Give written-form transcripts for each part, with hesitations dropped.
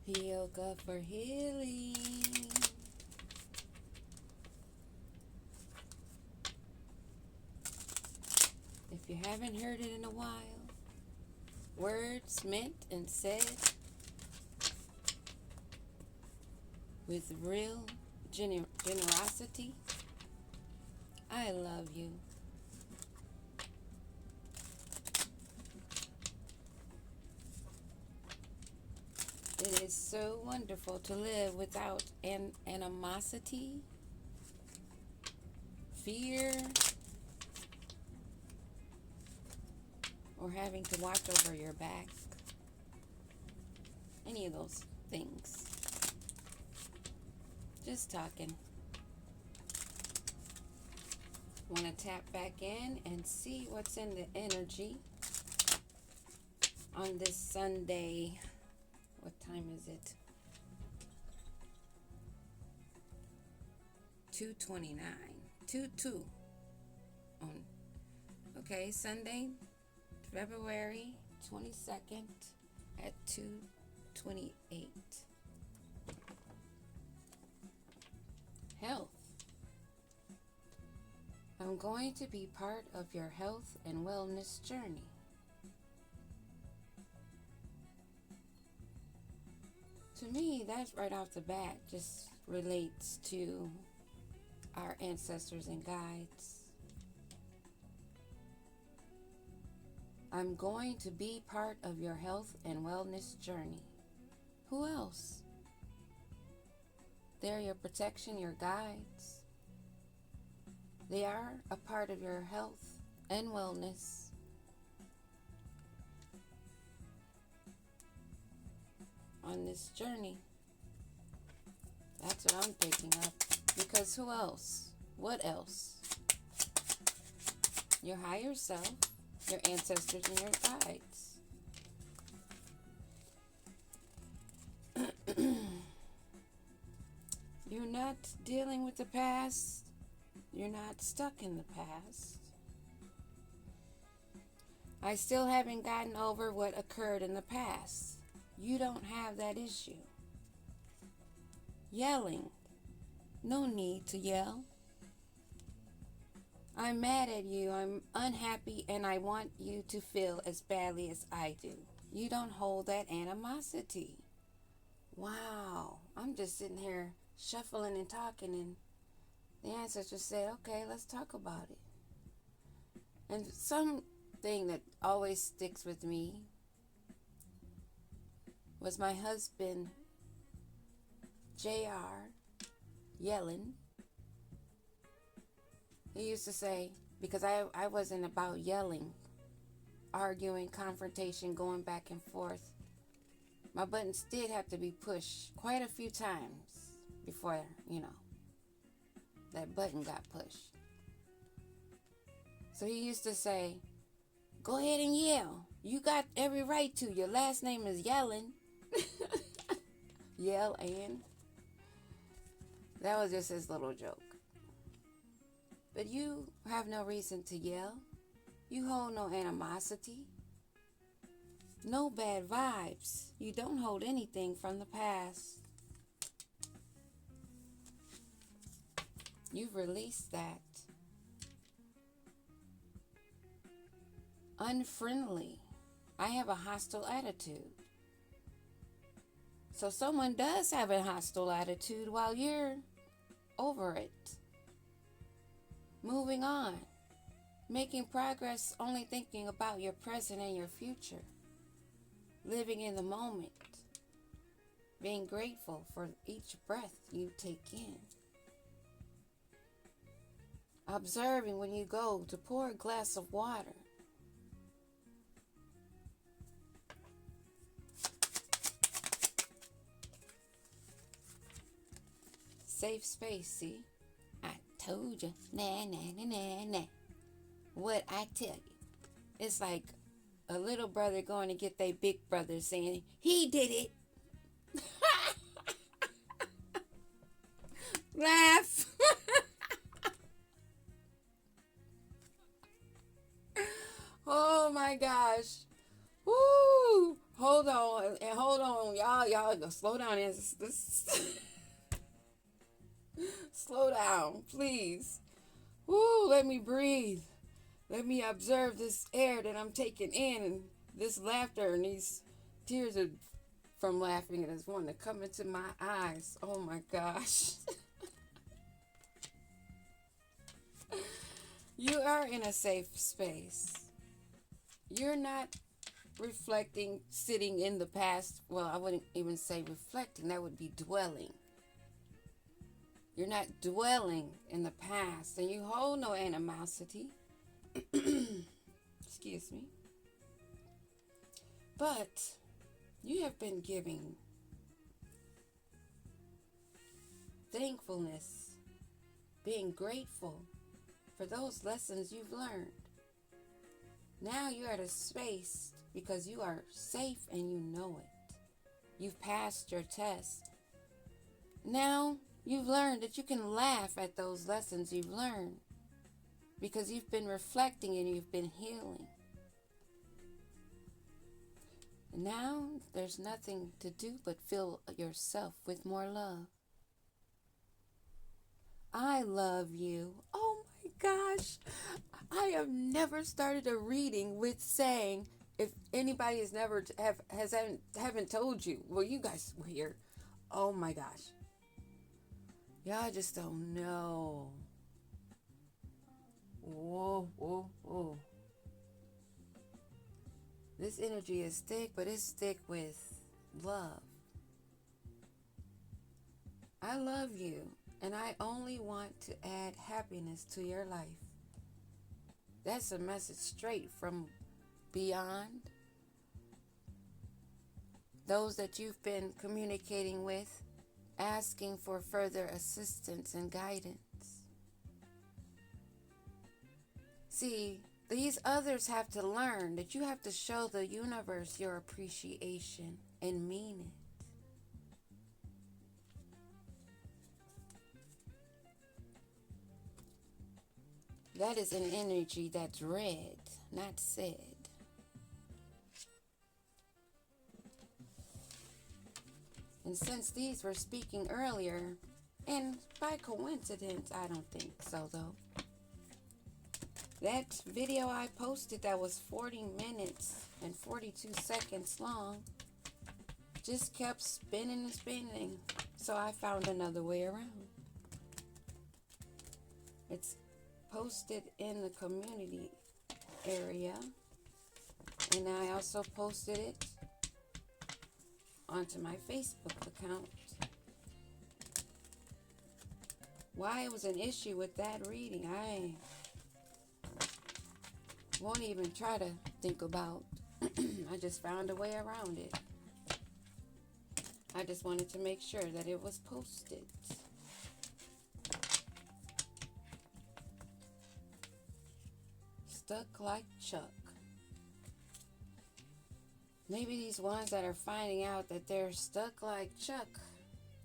Yoga for healing. If you haven't heard it in a while, words meant and said with real generosity. I love you. It is so wonderful to live without animosity, fear, or having to watch over your back. Any of those things. Just talking. Want to tap back in and see what's in the energy on this Sunday. What time is it? 2:29. 2:2. Okay, Sunday, February 22nd at 2:28. Health. I'm going to be part of your health and wellness journey. To me, that right off the bat just relates to our ancestors and guides. I'm going to be part of your health and wellness journey. Who else? They're your protection, your guides. They are a part of your health and wellness. On this journey. That's what I'm thinking of. Because who else? What else? Your higher self, your ancestors, and your guides. You're not dealing with the past. You're not stuck in the past. I still haven't gotten over what occurred in the past. You don't have that issue. Yelling. No need to yell. I'm mad at you. I'm unhappy and I want you to feel as badly as I do. You don't hold that animosity. Wow. I'm just sitting here shuffling and talking and the ancestors said, okay, let's talk about it. And something that always sticks with me was my husband, J.R. Yellen. He used to say, because I wasn't about yelling, arguing, confrontation, going back and forth. My buttons did have to be pushed quite a few times before, that button got pushed. So he used to say, go ahead and yell. You got every right to. Your last name is Yellen. Yell and. That was just his little joke. But you have no reason to yell. You hold no animosity. No bad vibes. You don't hold anything from the past. You've released that. Unfriendly. I have a hostile attitude. So someone does have a hostile attitude while you're over it. Moving on. Making progress, only thinking about your present and your future. Living in the moment. Being grateful for each breath you take in. Observing when you go to pour a glass of water. Safe space, see? I told you. Nah, nah, nah, nah, nah. What I tell you. It's like a little brother going to get their big brother saying, he did it. Laugh. Oh my gosh. Woo! Hold on, y'all y'all go slow down. This slow down, please. Woo, let me breathe. Let me observe this air that I'm taking in, and this laughter and these tears of, from laughing and is wanting to come into my eyes. Oh my gosh. You are in a safe space. You're not reflecting, sitting in the past. Well, I wouldn't even say reflecting. That would be dwelling. You're not dwelling in the past, and you hold no animosity. Excuse me. But you have been giving thankfulness, being grateful for those lessons you've learned. Now you're at a space because you are safe and you know it. You've passed your test. Now you've learned that you can laugh at those lessons you've learned because you've been reflecting and you've been healing. Now there's nothing to do but fill yourself with more love. I love you. Oh my gosh. I have never started a reading with saying, if anybody has never haven't told you, well, you guys were here. Oh my gosh. Y'all just don't know. Whoa, whoa, whoa. This energy is thick, but it's thick with love. I love you, and I only want to add happiness to your life. That's a message straight from beyond. Those that you've been communicating with, asking for further assistance and guidance. See, these others have to learn that you have to show the universe your appreciation and mean it. That is an energy that's read, not said. And since these were speaking earlier, and by coincidence, I don't think so though, that video I posted that was 40 minutes and 42 seconds long just kept spinning and spinning. So I found another way around. It's posted in the community area, and I also posted it onto my Facebook account. Why it was an issue with that reading, I won't even try to think about. I just found a way around it. I just wanted to make sure that it was posted. Stuck like Chuck. Maybe these ones that are finding out that they're stuck like Chuck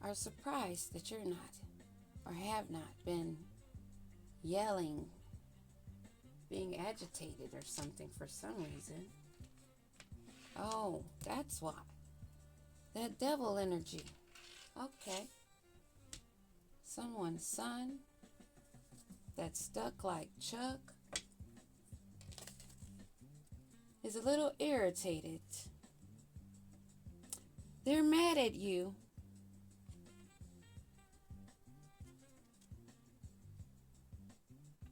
are surprised that you're not, or have not been yelling, being agitated or something for some reason. Oh, that's why. That devil energy. Okay. Someone's son that's stuck like Chuck is a little irritated. They're mad at you.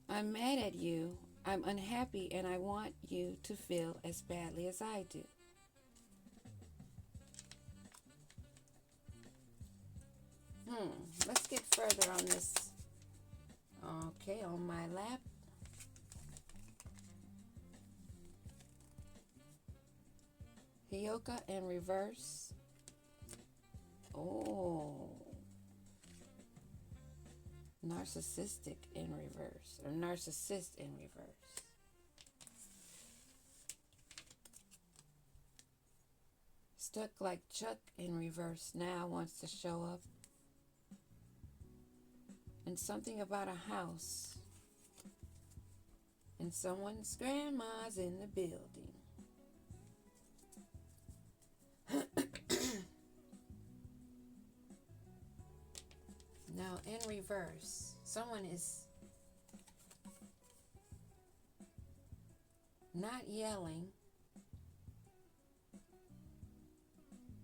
I'm mad at you. I'm unhappy, and I want you to feel as badly as I do. Let's get further on this. Okay, on my lap. Hyoka in reverse. Oh. Narcissistic in reverse. Or narcissist in reverse. Stuck like Chuck in reverse now wants to show up. And something about a house. And someone's grandma's in the building. reverse. Someone is not yelling,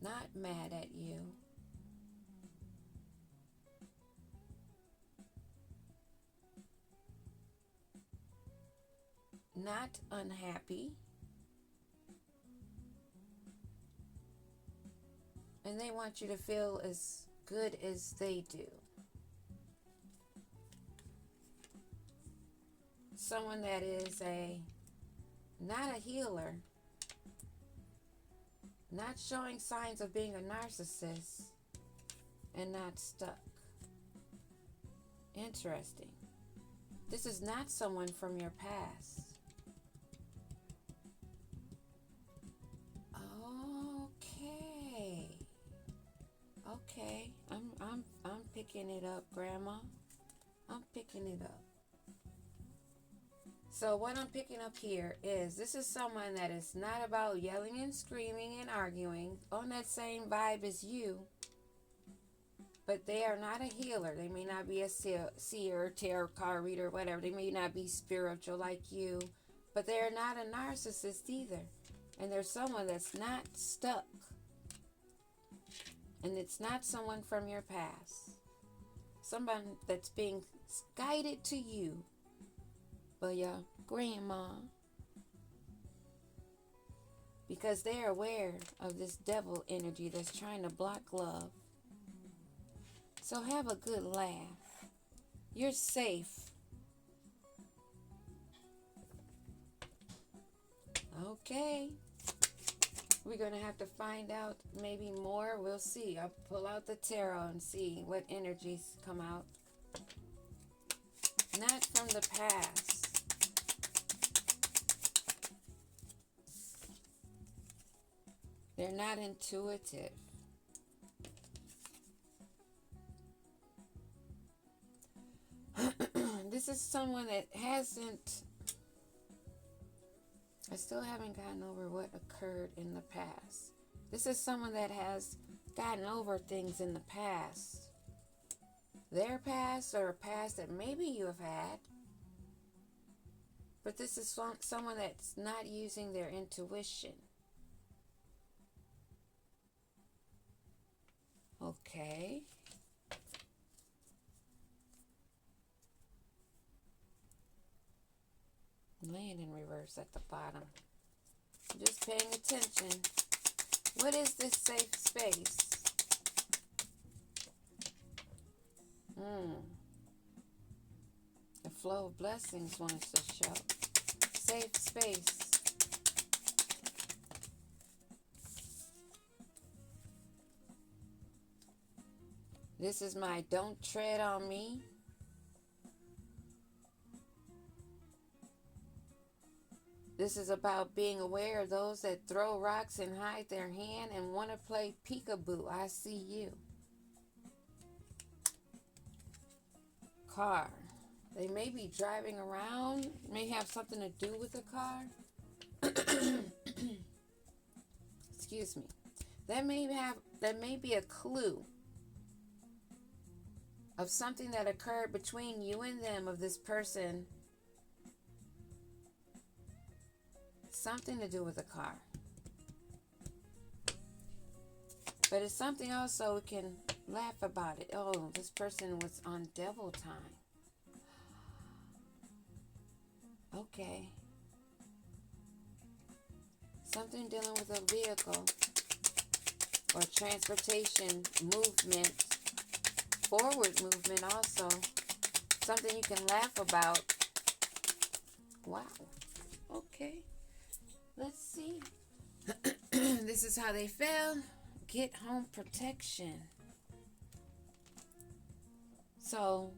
not mad at you, not unhappy, and they want you to feel as good as they do. Someone that is not a healer, not showing signs of being a narcissist, and not stuck. Interesting. This is not someone from your past. Okay. I'm picking it up, Grandma. I'm picking it up. So what I'm picking up here is this is someone that is not about yelling and screaming and arguing on that same vibe as you, but they are not a healer. They may not be a seer, tarot card reader, whatever. They may not be spiritual like you, but they are not a narcissist either. And there's someone that's not stuck. And it's not someone from your past. Someone that's being guided to you by your grandma. Because they're aware of this devil energy that's trying to block love. So have a good laugh. You're safe. Okay. We're going to have to find out maybe more. We'll see. I'll pull out the tarot and see what energies come out. Not from the past. They're not intuitive. This is someone that hasn't... I still haven't gotten over what occurred in the past. This is someone that has gotten over things in the past. Their past or a past that maybe you have had. But this is someone that's not using their intuition. Okay. Laying in reverse at the bottom. Just paying attention. What is this safe space? The flow of blessings wants to show. Safe space. This is my don't tread on me. This is about being aware of those that throw rocks and hide their hand and want to play peekaboo. I see you. Car. They may be driving around. May have something to do with the car. Excuse me. That may be a clue of something that occurred between you and them, of this person. Something to do with a car. But it's something also we can laugh about it. Oh, this person was on devil time. Okay. Something dealing with a vehicle or transportation movement. Forward movement also. Something you can laugh about. Wow. Okay. Let's see. This is how they fell. Get home protection. So,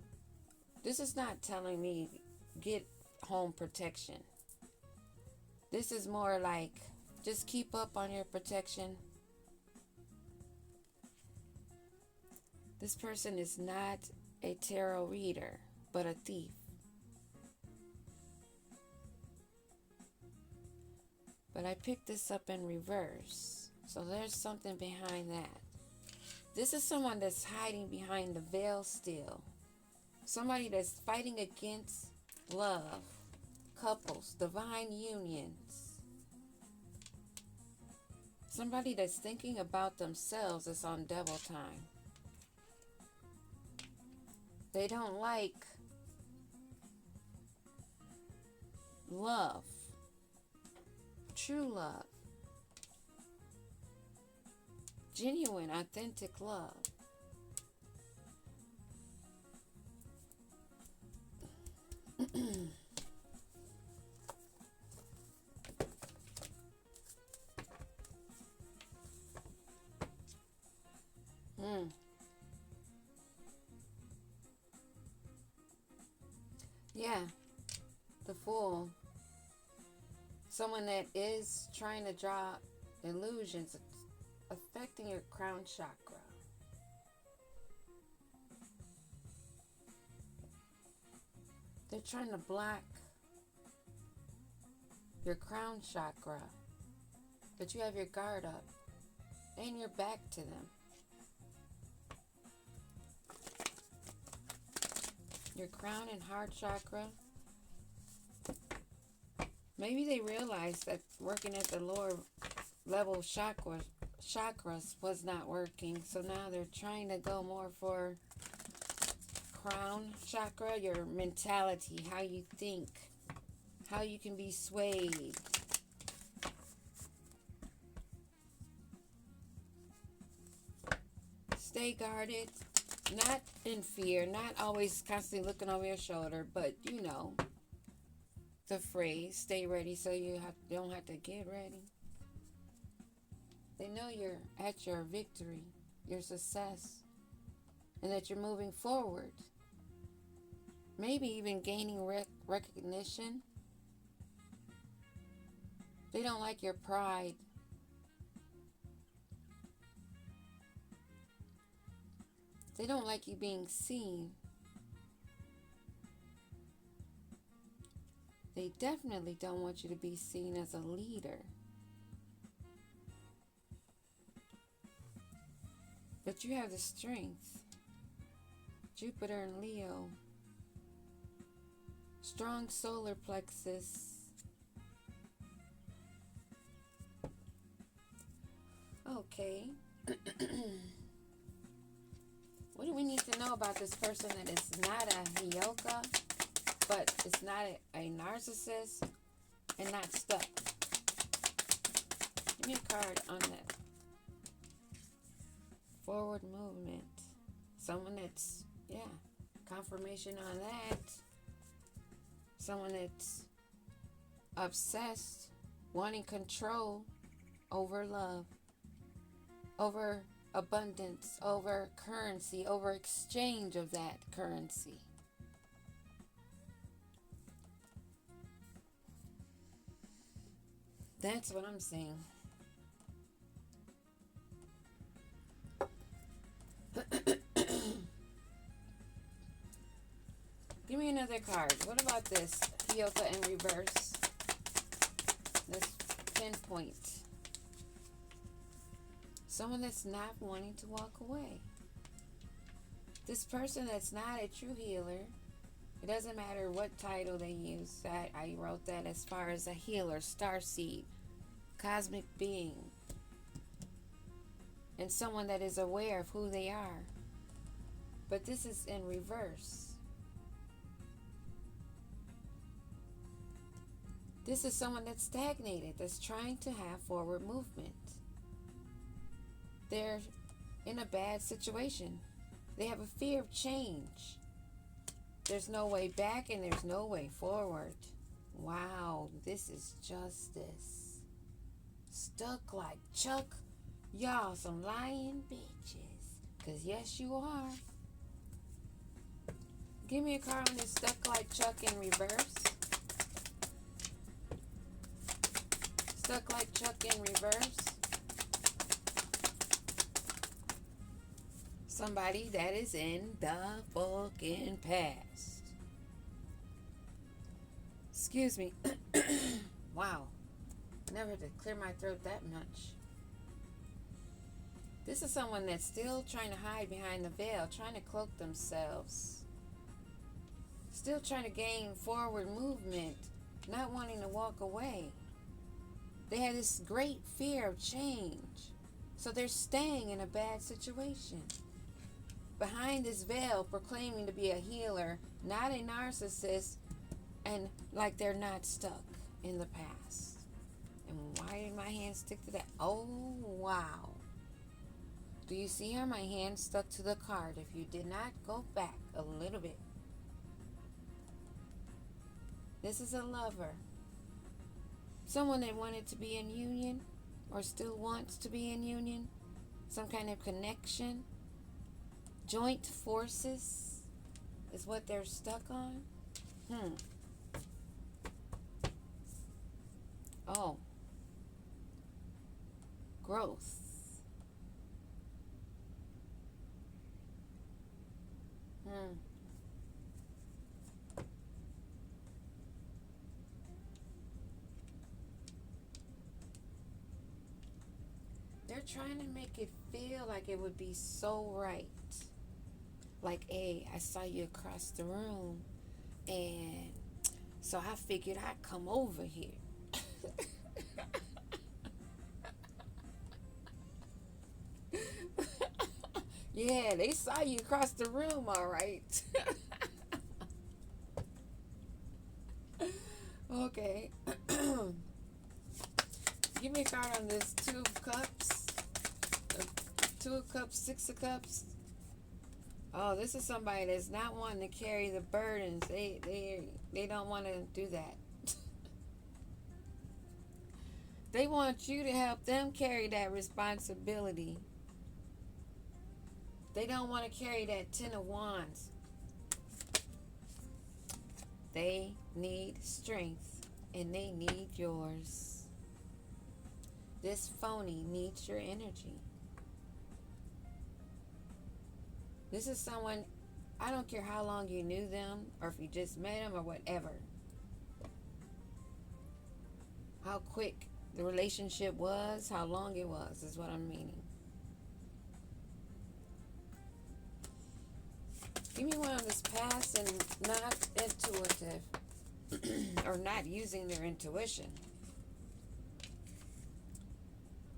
this is not telling me get home protection. This is more like just keep up on your protection. This person is not a tarot reader, but a thief. But I picked this up in reverse. So there's something behind that. This is someone that's hiding behind the veil still. Somebody that's fighting against love, couples, divine unions. Somebody that's thinking about themselves is on devil time. They don't like love, true love, genuine, authentic love. mm. Yeah, the Fool. Someone that is trying to draw illusions affecting your crown chakra. They're trying to block your crown chakra, but you have your guard up and your back to them. Your crown and heart chakra. Maybe they realized that working at the lower level chakras was not working, so now they're trying to go more for crown chakra, your mentality, how you think, how you can be swayed. Stay guarded, not in fear, not always constantly looking over your shoulder, but you know the phrase, stay ready so you don't have to get ready. They know you're at your victory, your success, and that you're moving forward. Maybe even gaining recognition. They don't like your pride. They don't like you being seen. They definitely don't want you to be seen as a leader. But you have the strength. Jupiter and Leo. Strong solar plexus. Okay. What do we need to know about this person that is not a Hioka, but it's not a narcissist and not stuck? Give me a card on that. Forward movement. Someone that's, confirmation on that. Someone that's obsessed, wanting control over love, over abundance, over currency, over exchange of that currency. That's what I'm saying. Give me another card. What about this? Hioka in reverse. This pinpoint. Someone that's not wanting to walk away. This person that's not a true healer. It doesn't matter what title they use. I wrote that as far as a healer, starseed, cosmic being. And someone that is aware of who they are. But this is in reverse. This is someone that's stagnated, that's trying to have forward movement. They're in a bad situation. They have a fear of change. There's no way back and there's no way forward. Wow, this is justice. Stuck like Chuck. Y'all some lying bitches. Because yes, you are. Give me a card on this stuck like Chuck in reverse. Stuck like Chuck in reverse. Somebody that is in the fucking past. Excuse me. Wow. Never to clear my throat that much. This is someone that's still trying to hide behind the veil, trying to cloak themselves. still trying to gain forward movement, not wanting to walk away. They had this great fear of change. So they're staying in a bad situation. Behind this veil, proclaiming to be a healer, not a narcissist, and like they're not stuck in the past. And why did my hand stick to that? Oh, wow. Do you see how my hand stuck to the card? If you did not go back a little bit. This is a lover. Someone that wanted to be in union or still wants to be in union. Some kind of connection. Joint forces is what they're stuck on. Oh. Growth. They're trying to make it feel like it would be so right. Like, hey, I saw you across the room, and so I figured I'd come over here. Yeah, they saw you across the room, all right. Okay. Give me a card on this Two of Cups. Two of Cups, Six of Cups. Oh, this is somebody that's not wanting to carry the burdens. They don't want to do that. They want you to help them carry that responsibility. They don't want to carry that Ten of Wands. They need strength, and they need yours. This phony needs your energy. This is someone, I don't care how long you knew them, or if you just met them, or whatever. How quick the relationship was, how long it was, is what I'm meaning. Give me one on this past and not intuitive, or not using their intuition.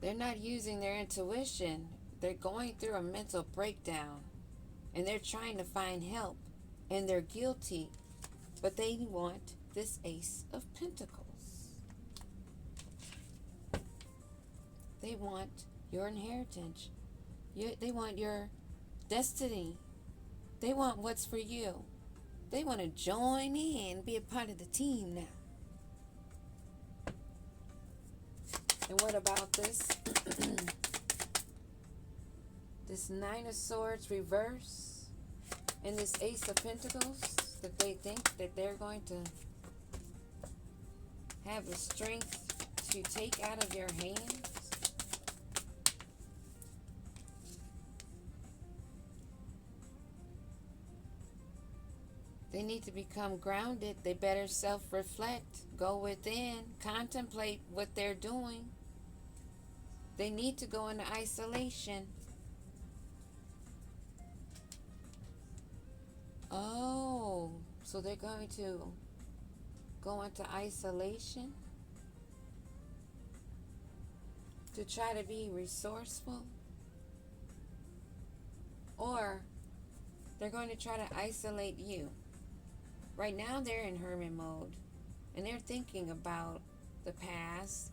They're not using their intuition. They're going through a mental breakdown, and they're trying to find help, and they're guilty, but they want this Ace of Pentacles. They want your inheritance. They want your destiny. They want what's for you. They want to join in, be a part of the team now. And what about this? This Nine of Swords reverse and this Ace of Pentacles, that they think that they're going to have the strength to take out of your hands. They need to become grounded. They better self-reflect, go within, contemplate what they're doing. They need to go into isolation. Oh, so they're going to go into isolation to try to be resourceful? Or they're going to try to isolate you. Right now they're in hermit mode, and they're thinking about the past,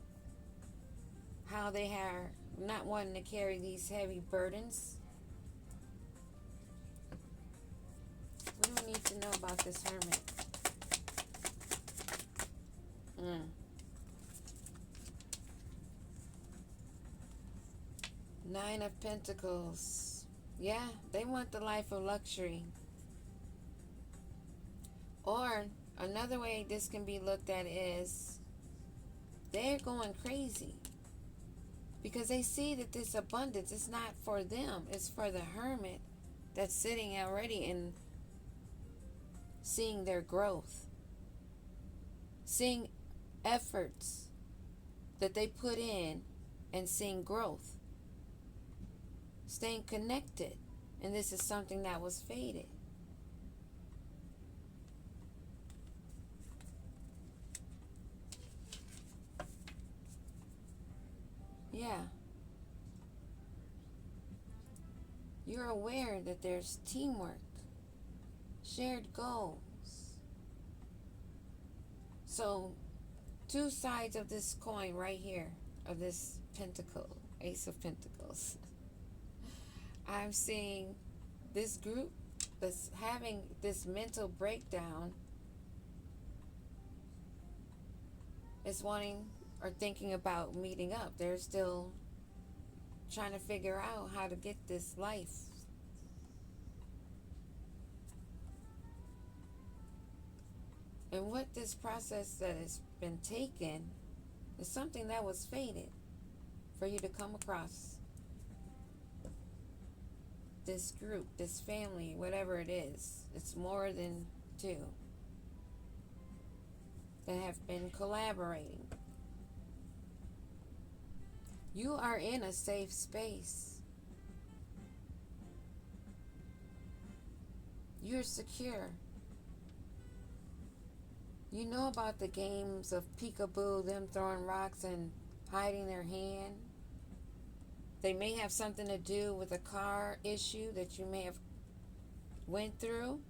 how they are not wanting to carry these heavy burdens. What do we need to know about this hermit? Nine of Pentacles. Yeah, they want the life of luxury. Or another way this can be looked at is they're going crazy because they see that this abundance is not for them. It's for the hermit that's sitting already and seeing their growth, seeing efforts that they put in, and seeing growth, staying connected. And this is something that was faded. Yeah, you're aware that there's teamwork, shared goals. So, two sides of this coin right here, of this pentacle, Ace of Pentacles. I'm seeing this group that's having this mental breakdown is wanting or thinking about meeting up. They're still trying to figure out how to get this life. And what this process that has been taken is something that was fated for you to come across this group, this family, whatever it is. It's more than two that have been collaborating. You are in a safe space. You're secure. You know about the games of peekaboo, them throwing rocks and hiding their hand. They may have something to do with a car issue that you may have went through,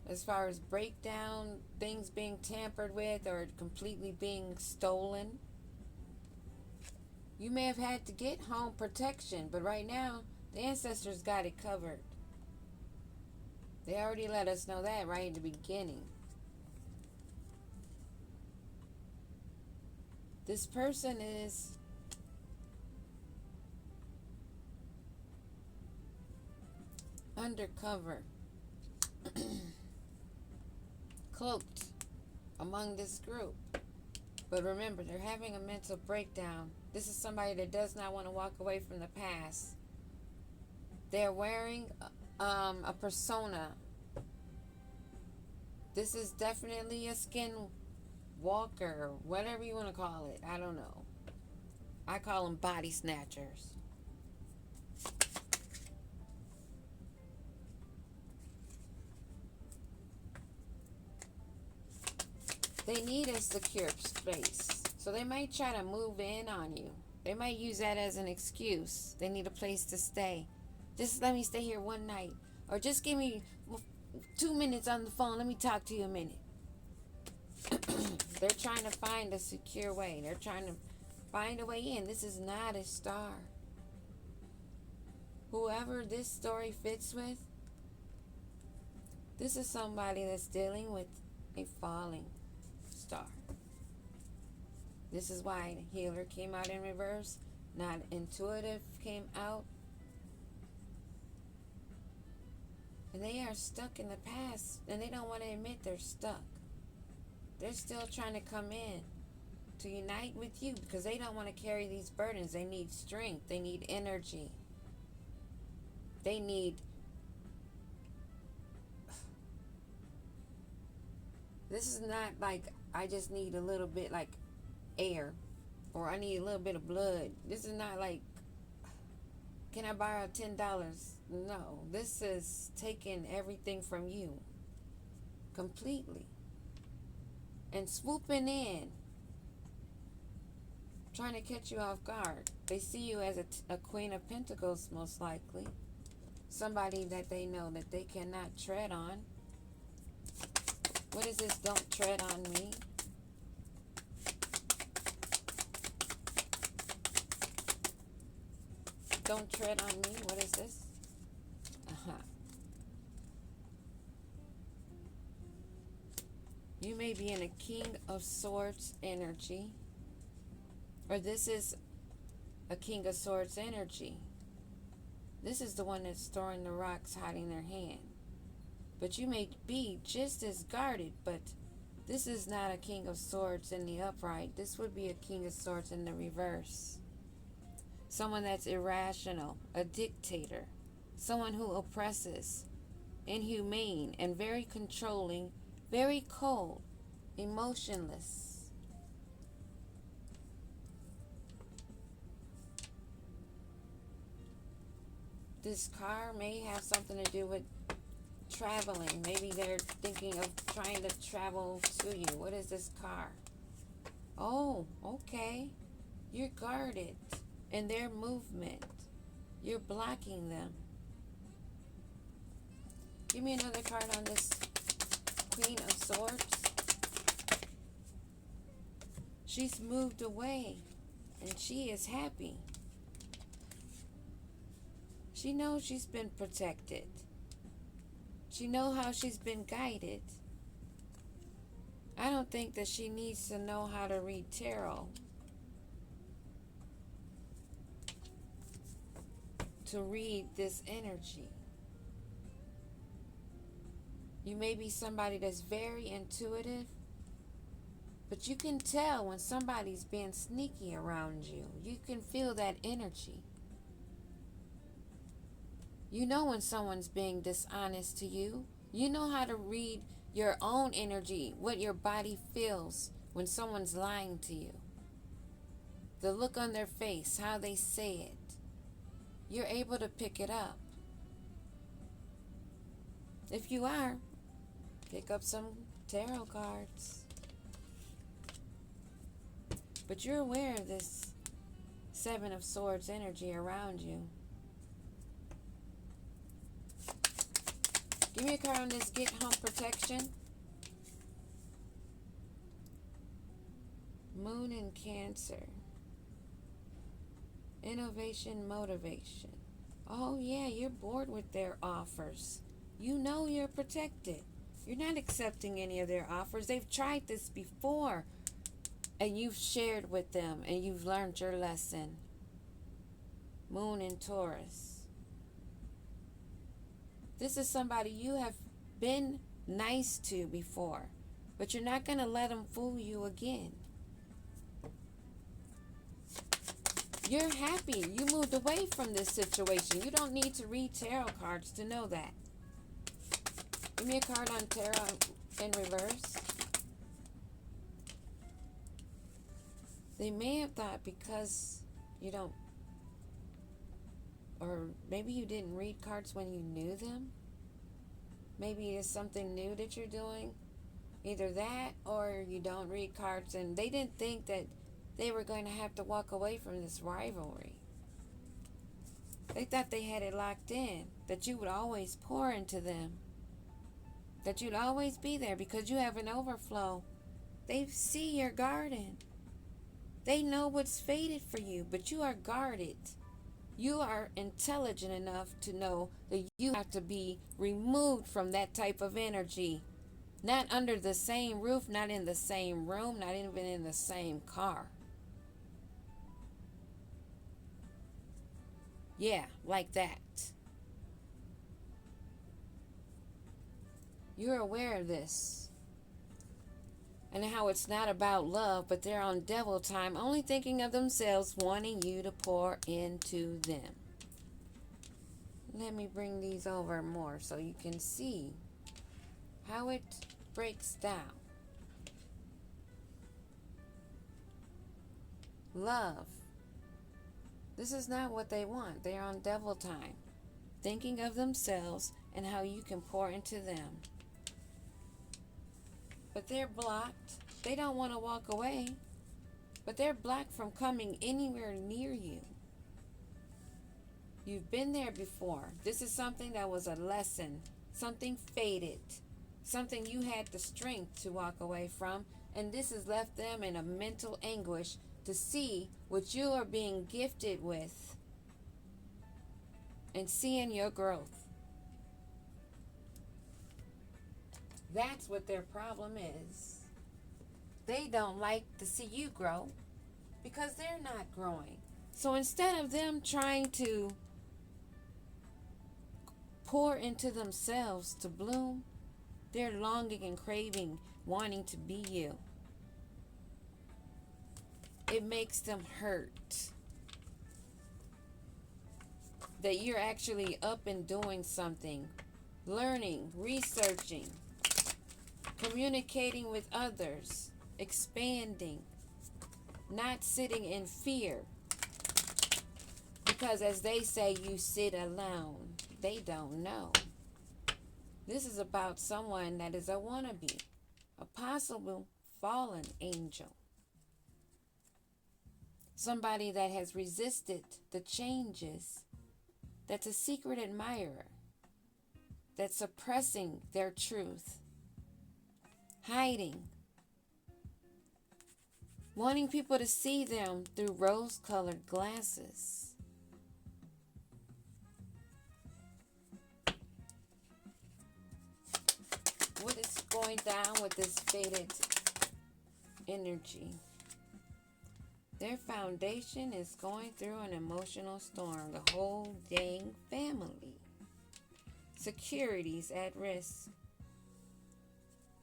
as far as breakdown, things being tampered with or completely being stolen. You may have had to get home protection, but right now the ancestors got it covered. They already let us know that right in the beginning. This person is undercover, cloaked among this group. But remember, they're having a mental breakdown. This is somebody that does not want to walk away from the past. They're wearing a persona. This is definitely a skin walker, whatever you want to call it. I don't know. I call them body snatchers. They need a secure space. So they might try to move in on you. They might use that as an excuse. They need a place to stay. Just let me stay here one night. Or just give me 2 minutes on the phone. Let me talk to you a minute. They're trying to find a secure way. They're trying to find a way in. This is not a star. Whoever this story fits with, this is somebody that's dealing with a falling star. This is why Healer came out in reverse. Not Intuitive came out. And they are stuck in the past. And they don't want to admit they're stuck. They're still trying to come in to unite with you because they don't want to carry these burdens. They need strength. They need energy. They need... This is not like I just need a little bit like air or I need a little bit of blood. This is not like, can I borrow $10? No, this is taking everything from you completely and swooping in, trying to catch you off guard. They see you as a Queen of Pentacles, most likely. Somebody that they know that they cannot tread on. What is this? Don't tread on me. Don't tread on me. What is this? You may be in a King of Swords energy. Or this is a King of Swords energy. This is the one that's throwing the rocks, hiding their hand. But you may be just as guarded, but this is not a King of Swords in the upright. This would be a King of Swords in the reverse. Someone that's irrational, a dictator, someone who oppresses, inhumane, and very controlling, very cold, emotionless. This car may have something to do with traveling. Maybe they're thinking of trying to travel to you. What is this car? Oh, okay. You're guarded in their movement. You're blocking them. Give me another card on this Queen of Swords. She's moved away and she is happy. She knows she's been protected. She knows how she's been guided. I don't think that she needs to know how to read tarot to read this energy. You may be somebody that's very intuitive, but you can tell when somebody's being sneaky around you. You can feel that energy. You know when someone's being dishonest to you. You know how to read your own energy, what your body feels when someone's lying to you. The look on their face, how they say it. You're able to pick it up. If you are, pick up some tarot cards. But you're aware of this Seven of Swords energy around you. Give me a card on this Get Home Protection. Moon in Cancer. Innovation, motivation. Oh yeah, you're bored with their offers. You know you're protected. You're not accepting any of their offers. They've tried this before. And you've shared with them and you've learned your lesson. Moon in Taurus. This is somebody you have been nice to before, but you're not going to let them fool you again. You're happy. You moved away from this situation. You don't need to read tarot cards to know that. Give me a card on tarot in reverse. They may have thought because you don't, or maybe you didn't read cards when you knew them. Maybe it's something new that you're doing. Either that or you don't read cards and they didn't think that they were going to have to walk away from this rivalry. They thought they had it locked in, that you would always pour into them, that you'd always be there because you have an overflow. They see your garden. They know what's fated for you, but you are guarded. You are intelligent enough to know that you have to be removed from that type of energy. Not under the same roof, not in the same room, not even in the same car. Yeah, like that. You're aware of this. And how it's not about love, but they're on devil time, only thinking of themselves, wanting you to pour into them. Let me bring these over more so you can see how it breaks down. Love. This is not what they want. They're on devil time, thinking of themselves and how you can pour into them. But they're blocked. They don't want to walk away, but they're blocked from coming anywhere near you. You've been there before. This is something that was a lesson, something fated, something you had the strength to walk away from, and this has left them in a mental anguish to see what you are being gifted with and seeing your growth. That's what their problem is. They don't like to see you grow because they're not growing. So instead of them trying to pour into themselves to bloom, they're longing and craving, wanting to be you. It makes them hurt that you're actually up and doing something, learning, researching, communicating with others, expanding, not sitting in fear. Because as they say, you sit alone. They don't know. This is about someone that is a wannabe, a possible fallen angel. Somebody that has resisted the changes, that's a secret admirer, that's suppressing their truth, hiding, wanting people to see them through rose-colored glasses. What is going down with this faded energy? Their foundation is going through an emotional storm. The whole dang family. Security's at risk.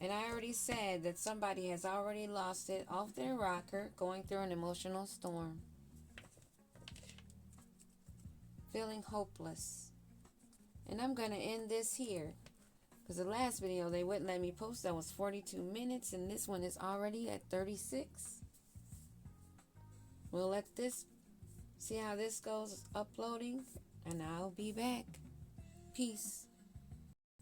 And I already said that somebody has already lost it off their rocker, going through an emotional storm. Feeling hopeless. And I'm going to end this here. Because the last video they wouldn't let me post, that was 42 minutes. And this one is already at 36. We'll let this, see how this goes uploading. And I'll be back. Peace.